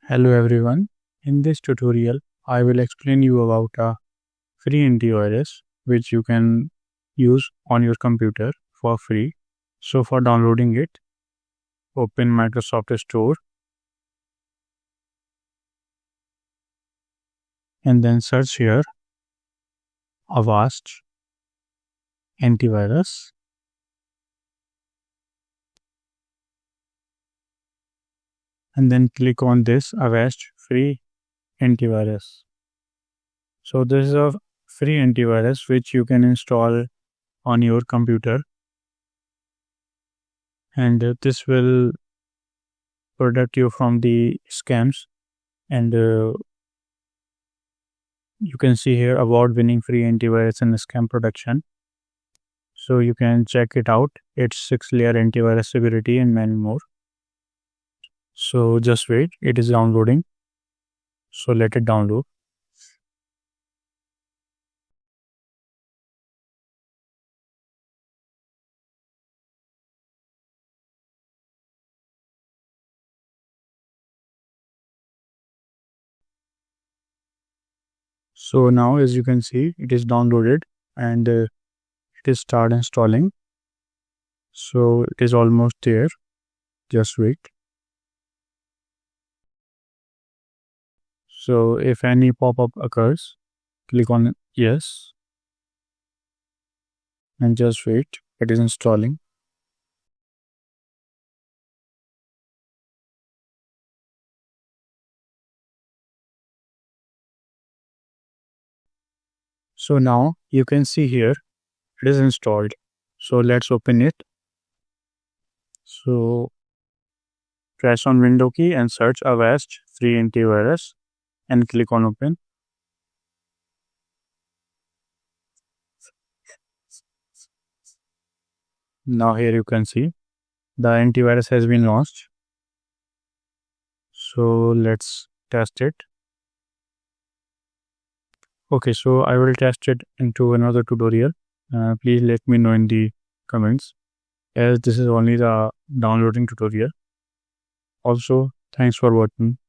Hello everyone. In this tutorial, I will explain you about a free antivirus which you can use on your computer for free. So for downloading it, open Microsoft Store and then search here Avast Antivirus. And then click on this Avast Free Antivirus. So this is a free antivirus which you can install on your computer, and this will protect you from the scams. And you can see here award-winning free antivirus and scam protection. So you can check it out. It's 6-layer antivirus security and many more. So just wait, it is downloading. So let it download. So now as you can see, it is downloaded and it is start installing. So it is almost there. Just wait. So if any pop-up occurs, click on yes and just wait. It is installing. So now you can see here it is installed. So let's open it. So press on window key and search Avast Free Antivirus and click on open. Now here you can see the antivirus has been launched. So let's test it. Okay, so I will test it into another tutorial. Please let me know in the comments, as this is only the downloading tutorial. Also, thanks for watching.